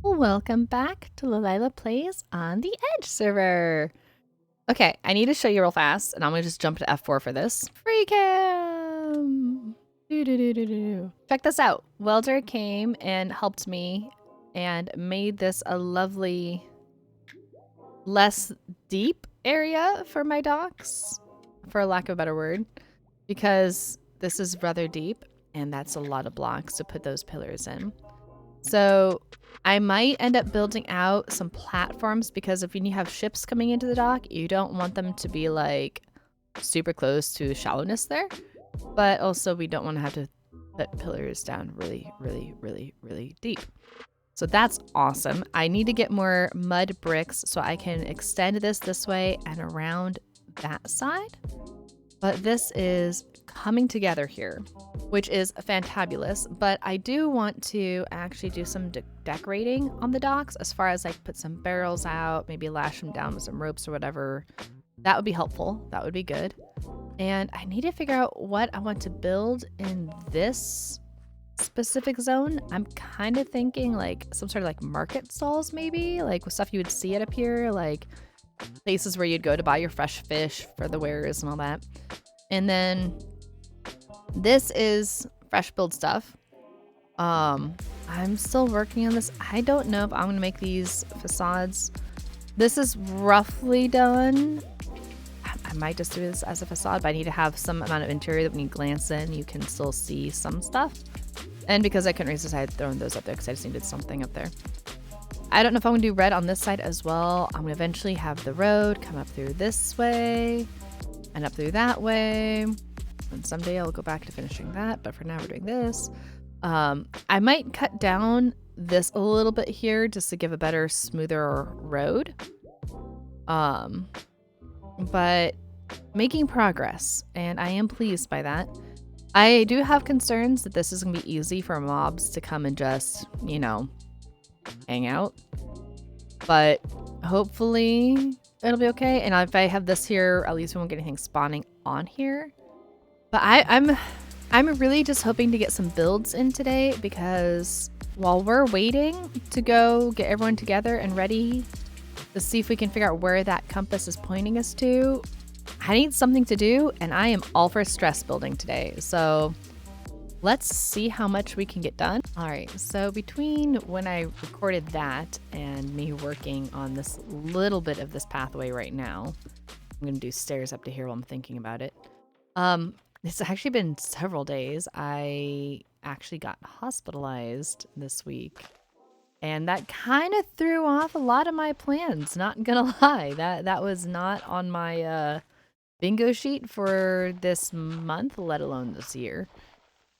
Welcome back to Lila Plays on the Edge server. Okay, I need to show you real fast, and I'm gonna just jump to F4 for this. Free cam! Check this out. Welder came and helped me and made this a lovely, less deep area for my docks, for lack of a better word, because this is rather deep, and that's a lot of blocks to put those pillars in. So I might end up building out some platforms because if you have ships coming into the dock, you don't want them to be like super close to shallowness there. But also we don't want to have to put pillars down really deep. So that's awesome. I need to get more mud bricks so I can extend this way and around that side. But this is coming together here, which is fantabulous. But I do want to actually do some decorating on the docks as far as like put some barrels out, maybe lash them down with some ropes or whatever. That would be helpful. That would be good. And I need to figure out what I want to build in this specific zone. I'm kind of thinking like some sort of like market stalls, maybe like with stuff you would see it up here, like places where you'd go to buy your fresh fish for the wares and all that. And then this is fresh build stuff. I'm still working on this. I don't know if I'm gonna make these facades. This is roughly done. I might just do this as a facade, but I need to have some amount of interior that when you glance in, you can still see some stuff. And because I couldn't resist, I had thrown those up there because I just needed something up there. I don't know if I'm gonna do red on this side as well. I'm gonna eventually have the road come up through this way and up through that way. And someday I'll go back to finishing that, but for now we're doing this. I might cut down this a little bit here just to give a better, smoother road. But making progress, and I am pleased by that. I do have concerns that this is gonna be easy for mobs to come and just, you know, hang out. But hopefully it'll be okay. And if I have this here, at least we won't get anything spawning on here. But I'm really just hoping to get some builds in today because while we're waiting to go get everyone together and ready to see if we can figure out where that compass is pointing us to, I need something to do, and I am all for stress building today. So let's see how much we can get done. All right, so between when I recorded that and me working on this little bit of this pathway right now, I'm gonna do stairs up to here while I'm thinking about it. It's actually been several days. I actually got hospitalized this week, and that kind of threw off a lot of my plans, not gonna lie. That was not on my bingo sheet for this month, let alone this year.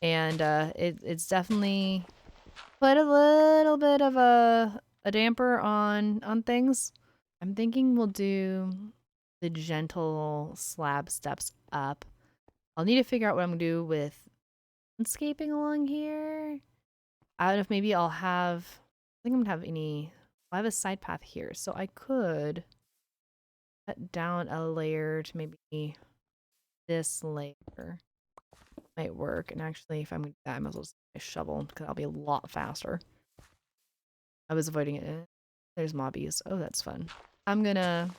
And it's definitely put a little bit of a damper on things. I'm thinking we'll do the gentle slab steps up. I'll need to figure out what I'm gonna do with landscaping along here. I don't know if maybe I'll have, I think I'm gonna have I have a side path here, so I could cut down a layer to maybe this layer. Might work. And actually, if I'm gonna do that, I might as well just use my shovel because I'll be a lot faster. I was avoiding it. There's mobbies. Oh, that's fun. I'm gonna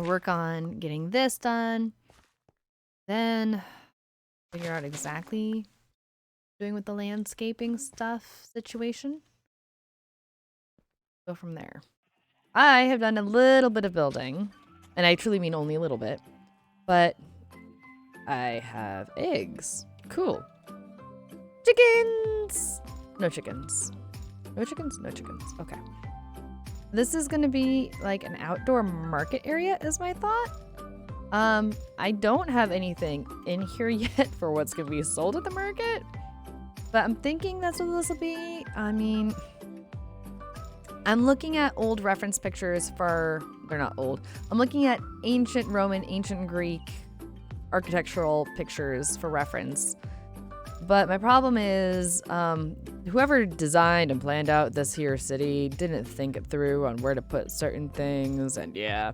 work on getting this done. Then figure out exactly what I'm doing with the landscaping stuff situation. Go from there. I have done a little bit of building, and I truly mean only a little bit, but I have eggs. Cool. Chickens! No chickens. No chickens? No chickens. Okay. This is gonna be like an outdoor market area is my thought. I don't have anything in here yet for what's gonna be sold at the market, but I'm thinking that's what this will be. I mean, I'm looking at old reference pictures for, they're not old. I'm looking at ancient Roman, ancient Greek architectural pictures for reference. But my problem is, whoever designed and planned out this here city didn't think it through on where to put certain things, and yeah.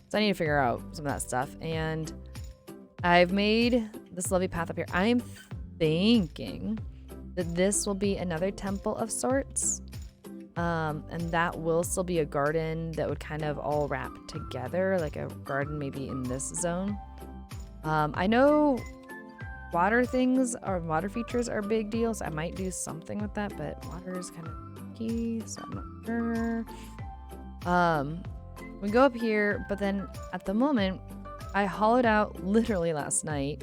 So I need to figure out some of that stuff. And I've made this lovely path up here. I'm thinking that this will be another temple of sorts. And that will still be a garden that would kind of all wrap together, like a garden maybe in this zone. I know water things or water features are big deals. I might do something with that, but water is kind of key, so I'm not sure. We go up here, but then at the moment, I hollowed out literally last night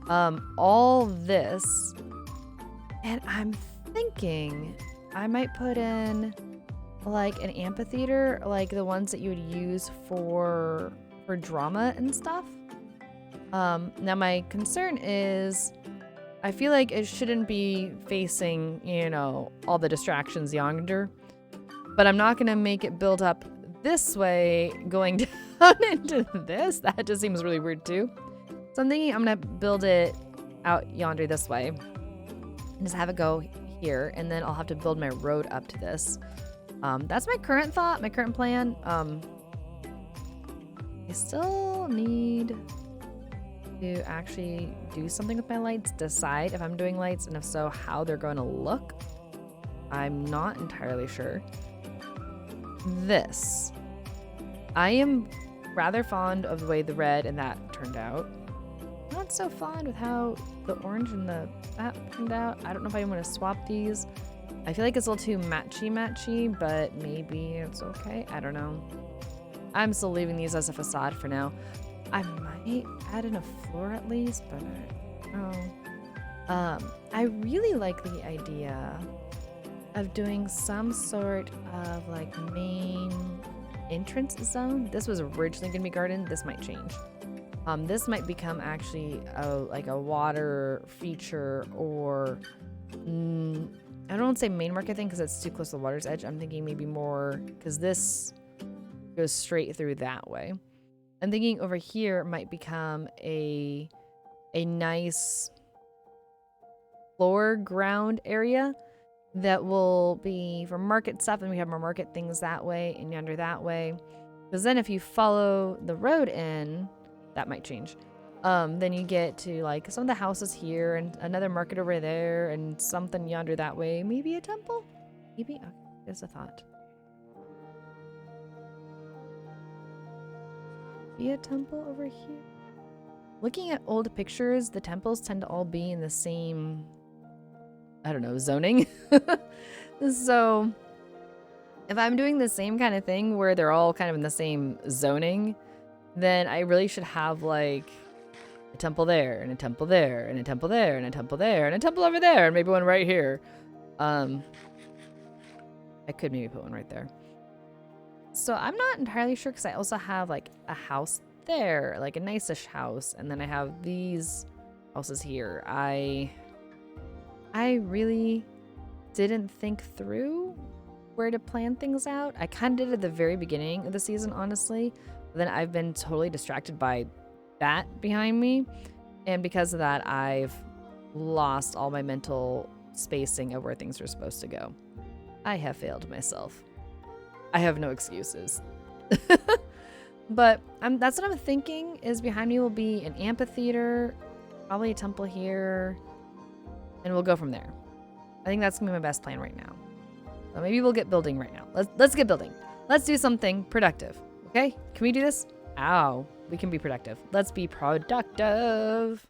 all this, and I'm thinking I might put in like an amphitheater, like the ones that you would use for drama and stuff. Now my concern is I feel like it shouldn't be facing, you know, all the distractions yonder, but I'm not gonna make it build up this way going down into this. That just seems really weird too. So I'm thinking I'm gonna build it out yonder this way and just have it go here, and then I'll have to build my road up to this. That's my current thought, my current plan. I still need to actually do something with my lights, decide if I'm doing lights, and if so, how they're going to look. I'm not entirely sure. This. I am rather fond of the way the red and that turned out. Not so fond with how the orange and that turned out. I don't know if I want to swap these. I feel like it's a little too matchy, but maybe it's okay. I don't know. I'm still leaving these as a facade for now. I might add in a floor at least, but I don't know. I really like the idea of doing some sort of like main entrance zone. This was originally gonna be garden. This might change. This might become actually like a water feature, or I don't want to say main market thing because it's too close to the water's edge. I'm thinking maybe more because this goes straight through that way. I'm thinking over here might become a nice floor ground area that will be for market stuff, and we have more market things that way and yonder that way. Because then if you follow the road in, that might change. Then you get to like some of the houses here and another market over there and something yonder that way. Maybe a temple? Maybe? Okay, there's a thought. Be a temple over here? Looking at old pictures, the temples tend to all be in the same, I don't know, zoning. So if I'm doing the same kind of thing where they're all kind of in the same zoning, then I really should have like a temple there and a temple there and a temple there and a temple there and a temple over there and maybe one right here. I could maybe put one right there. So I'm not entirely sure because I also have like a house there, like a nice-ish house, and then I have these houses here. I really didn't think through where to plan things out. I kind of did at the very beginning of the season, honestly. But then I've been totally distracted by that behind me. And because of that, I've lost all my mental spacing of where things are supposed to go. I have failed myself. I have no excuses. But that's what I'm thinking is behind me will be an amphitheater, probably a temple here, and we'll go from there. I think that's gonna be my best plan right now. So maybe we'll get building right now. Let's get building. Let's do something productive. Okay? Can we do this? Ow. We can be productive. Let's be productive.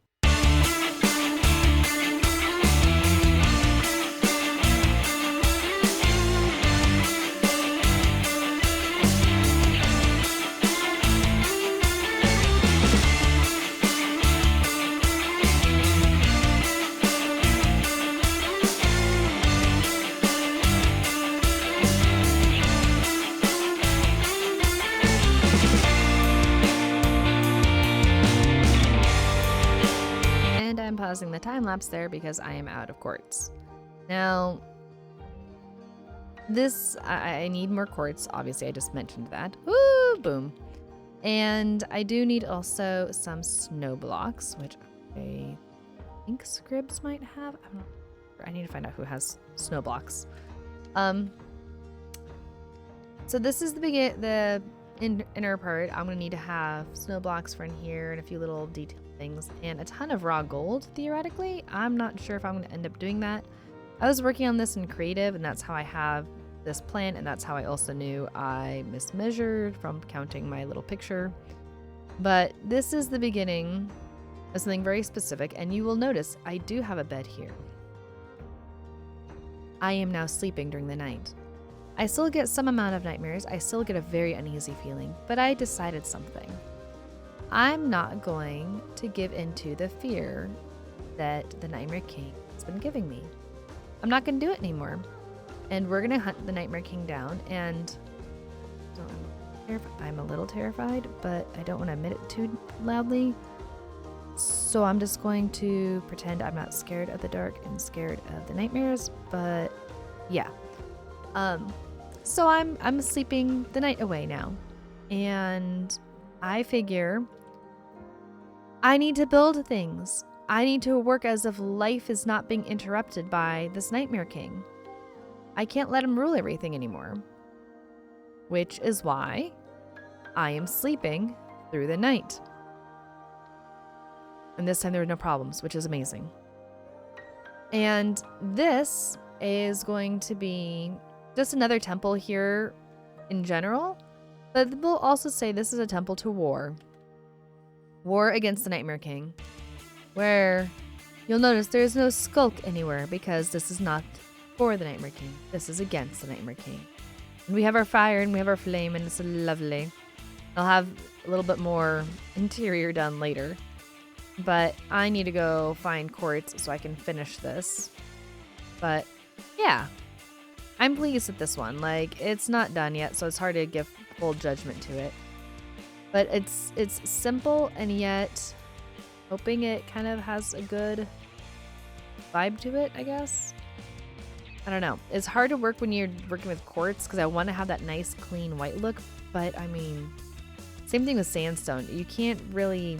Pausing the time lapse there because I am out of quartz. Now, this, I need more quartz. Obviously, I just mentioned that. Woo, boom. And I do need also some snow blocks, which I think Scribs might have. I'm not sure. I need to find out who has snow blocks. So this is the inner part. I'm gonna need to have snow blocks for in here and a few little detail things and a ton of raw gold theoretically. I'm not sure if I'm going to end up doing that. I was working on this in creative and that's how I have this plan, and that's how I also knew I mismeasured from counting my little picture. But this is the beginning of something very specific, and you will notice I do have a bed here. I am now sleeping during the night. I still get some amount of nightmares, I still get a very uneasy feeling, but I decided something. I'm not going to give into the fear that the Nightmare King has been giving me. I'm not going to do it anymore. And we're going to hunt the Nightmare King down, and I'm a little terrified, but I don't want to admit it too loudly. So I'm just going to pretend I'm not scared of the dark and scared of the nightmares, but yeah. So I'm sleeping the night away now, and I figure I need to build things. I need to work as if life is not being interrupted by this Nightmare King. I can't let him rule everything anymore, which is why I am sleeping through the night. And this time there were no problems, which is amazing. And this is going to be just another temple here in general, but we'll also say this is a temple to war. War against the Nightmare King, where you'll notice there is no skulk anywhere because this is not for the Nightmare King. This is against the Nightmare King. And we have our fire and we have our flame, and it's lovely. I'll have a little bit more interior done later. But I need to go find quartz so I can finish this. But yeah, I'm pleased with this one. Like, it's not done yet, so it's hard to give full judgment to it. But it's simple, and yet hoping it kind of has a good vibe to it, I guess. I don't know. It's hard to work when you're working with quartz because I want to have that nice clean white look. But I mean, same thing with sandstone. You can't really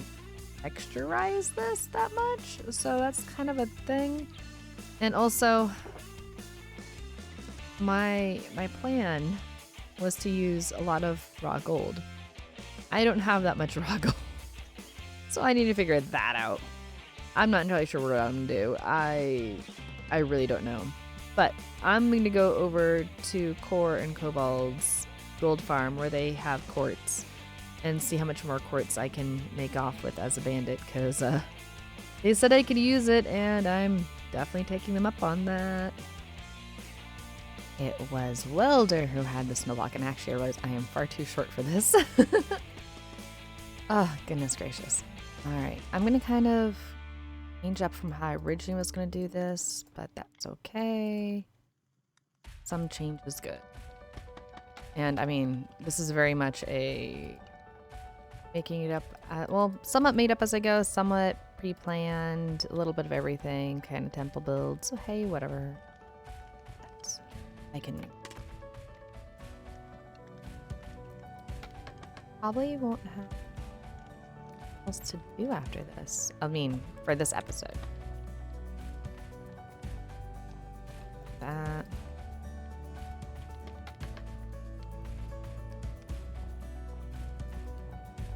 texturize this that much, so that's kind of a thing. And also my plan was to use a lot of raw gold. I don't have that much raw gold, so I need to figure that out. I'm not entirely sure what I'm gonna do. I really don't know, but I'm going to go over to Core and Kobold's gold farm where they have quartz and see how much more quartz I can make off with as a bandit, because they said I could use it, and I'm definitely taking them up on that. It was Welder who had the snow block, and actually I realized I am far too short for this. Oh, goodness gracious. Alright, I'm going to kind of change up from how I originally was going to do this, but that's okay. Some change is good. And I mean, this is very much a making it up, well, somewhat made up as I go, somewhat pre-planned, a little bit of everything, kind of temple build, so hey, whatever. But I can probably won't have else to do after this. I mean, for this episode. That.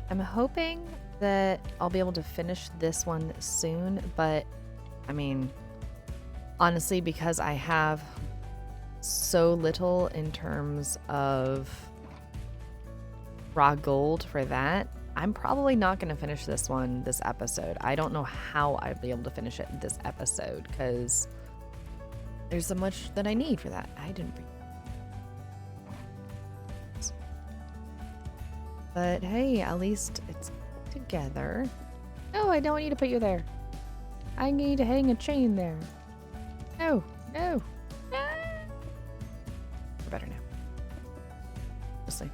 I'm hoping that I'll be able to finish this one soon, but I mean, honestly, because I have so little in terms of raw gold for that, I'm probably not going to finish this one this episode. I don't know how I'd be able to finish it this episode because there's so much that I need for that. I didn't bring. But hey, at least it's together. No, I don't need to put you there. I need to hang a chain there. No, no. We're better now. We'll see.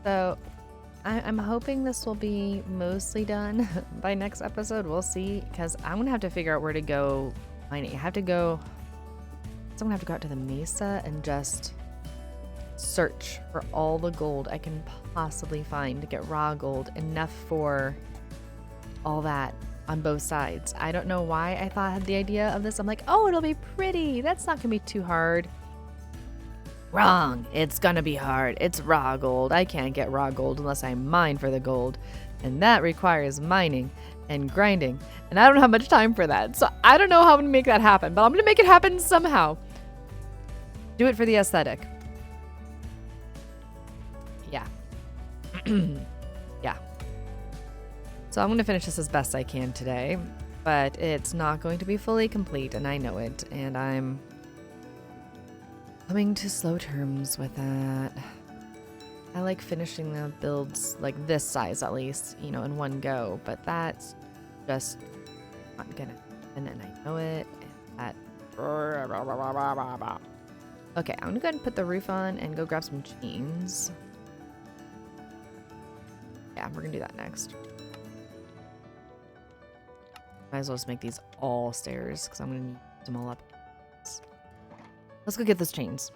So I'm hoping this will be mostly done by next episode. We'll see, because I'm gonna have to figure out where to go mining. I have to go. So I'm gonna have to go out to the mesa and just search for all the gold I can possibly find to get raw gold, enough for all that on both sides. I don't know why I thought I had the idea of this. I'm like, oh, it'll be pretty. That's not gonna be too hard. Wrong. It's gonna be hard. It's raw gold. I can't get raw gold unless I mine for the gold, and that requires mining and grinding, and I don't have much time for that. So I don't know how I'm gonna make that happen, but I'm gonna make it happen somehow. Do it for the aesthetic. Yeah. Yeah. So I'm going to finish this as best I can today, but it's not going to be fully complete, and I know it, and I'm coming to slow terms with that. I like finishing the builds like this size at least, you know, in one go, but that's just not gonna happen, and I know it. And that. Okay, I'm gonna go ahead and put the roof on and go grab some chains. Yeah, we're gonna do that next. Might as well just make these all stairs because I'm gonna need them all up. Let's go get those chains.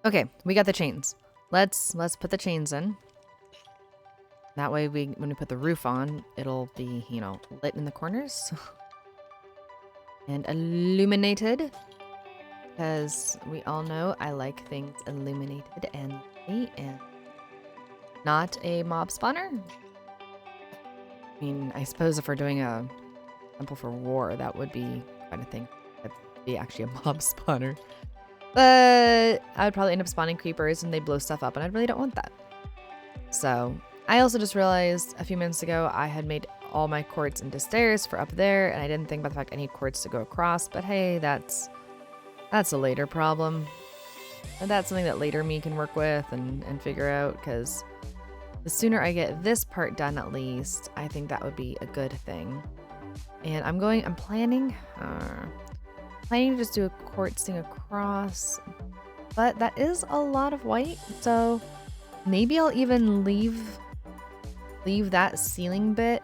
Okay, we got the chains. Let's put the chains in. That way when we put the roof on, it'll be, you know, lit in the corners and illuminated. Because we all know I like things illuminated and light and not a mob spawner. I mean, I suppose if we're doing a temple for war, that would be kind of thing. That'd be actually a mob spawner. But I would probably end up spawning creepers and they blow stuff up, and I really don't want that. So I also just realized a few minutes ago I had made all my quartz into stairs for up there, and I didn't think about the fact I need quartz to go across. But hey, that's a later problem. And that's something that later me can work with and figure out, because the sooner I get this part done, at least, I think that would be a good thing. And I'm planning to just do a quartz thing across, but that is a lot of white, so maybe I'll even leave that ceiling bit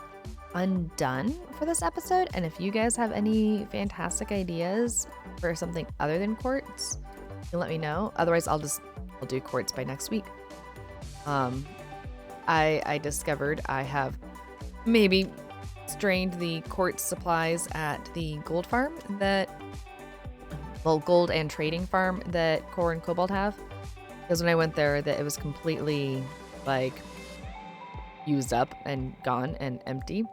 undone for this episode. And if you guys have any fantastic ideas for something other than quartz, you can let me know. Otherwise, I'll do quartz by next week. I discovered I have maybe strained the quartz supplies at the gold farm gold and trading farm that Core and Cobalt have. Because when I went there, that it was completely like used up and gone and empty.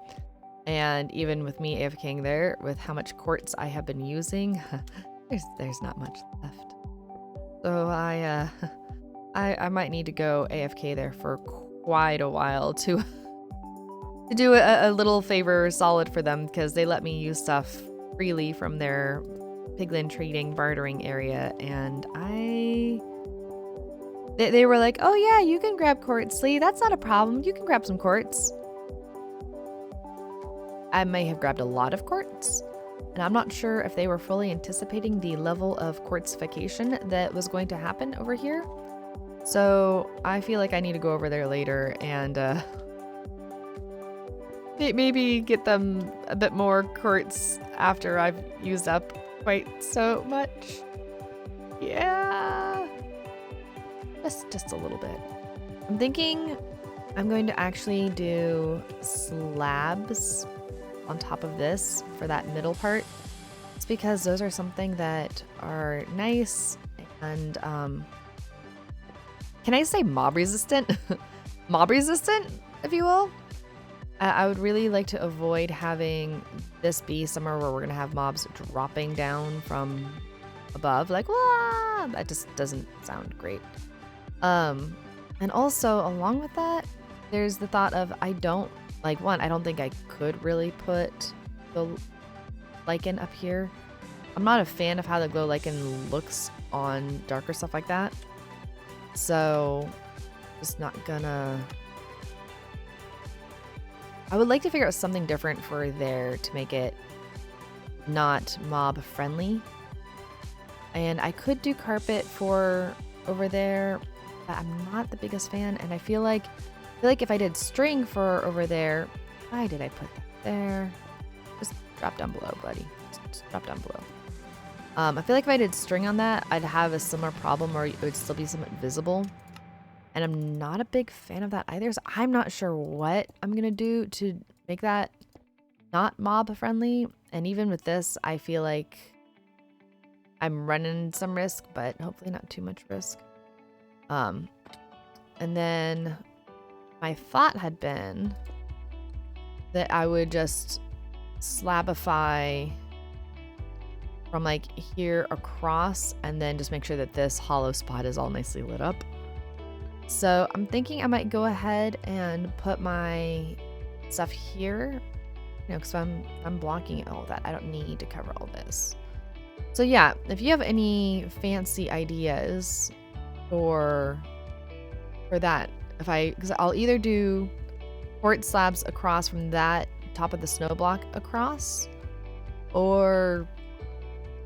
And even with me AFKing there, with how much quartz I have been using, there's not much left. So I might need to go AFK there for quite a while to do a little favor solid for them, because they let me use stuff freely from their piglin trading bartering area, and they were like, oh yeah, you can grab quartz, Lee, that's not a problem, you can grab some quartz. I may have grabbed a lot of quartz, and I'm not sure if they were fully anticipating the level of quartzification that was going to happen over here. So I feel like I need to go over there later and maybe get them a bit more quartz after I've used up quite so much. Yeah, just a little bit. I'm thinking I'm going to actually do slabs on top of this for that middle part. It's because those are something that are nice and can I say mob resistant? Mob resistant, if you will. I would really like to avoid having this be somewhere where we're gonna have mobs dropping down from above, like, wah! That just doesn't sound great. And also along with that, there's the thought of I don't think I could really put the lichen up here. I'm not a fan of how the glow lichen looks on darker stuff like that. So just not gonna. I would like to figure out something different for there to make it not mob friendly. And I could do carpet for over there, but I'm not the biggest fan. And I feel like if I did string for over there, why did I put that there? Just drop down below, buddy. Just drop down below. I feel like if I did string on that, I'd have a similar problem where it would still be somewhat visible. And I'm not a big fan of that either. So I'm not sure what I'm going to do to make that not mob friendly. And even with this, I feel like I'm running some risk, but hopefully not too much risk. And then my thought had been that I would just slabify from like here across, and then just make sure that this hollow spot is all nicely lit up. So I'm thinking I might go ahead and put my stuff here, you know, because I'm blocking all that. I don't need to cover all this. So yeah, if you have any fancy ideas for that, because I'll either do quartz slabs across from that top of the snow block across, or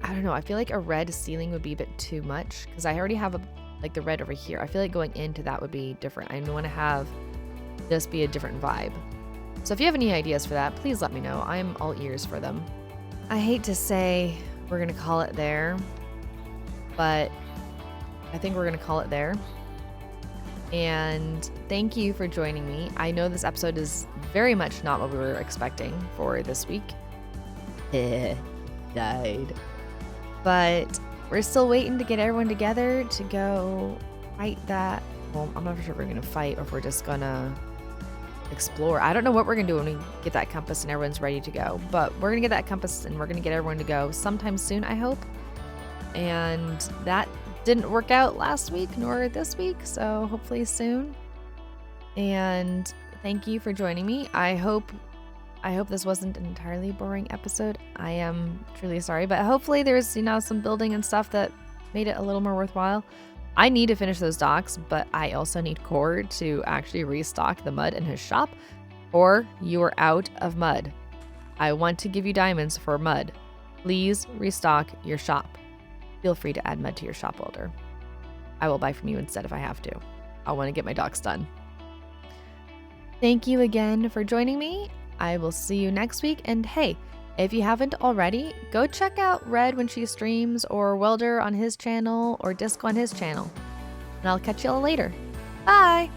I don't know, I feel like a red ceiling would be a bit too much because I already have like the red over here. I feel like going into that would be different. I want to have this be a different vibe. So if you have any ideas for that, please let me know. I'm all ears for them. I hate to say we're gonna call it there, but I think we're gonna call it there. And thank you for joining me. I know this episode is very much not what we were expecting for this week. Died. But we're still waiting to get everyone together to go fight that. Well, I'm not sure if we're gonna fight or if we're just gonna explore. I don't know what we're gonna do when we get that compass and everyone's ready to go, but we're gonna get that compass and we're gonna get everyone to go sometime soon, I hope. And that didn't work out last week nor this week, so hopefully soon. And thank you for joining me. I hope this wasn't an entirely boring episode. I am truly sorry, but hopefully there's, you know, some building and stuff that made it a little more worthwhile. I need to finish those docks, but I also need Cord to actually restock the mud in his shop, or you are out of mud. I want to give you diamonds for mud. Please restock your shop. Feel free to add mud to your shop builder. I will buy from you instead if I have to. I want to get my docks done. Thank you again for joining me. I will see you next week. And hey, if you haven't already, go check out Red when she streams, or Welder on his channel, or Disco on his channel. And I'll catch you all later. Bye!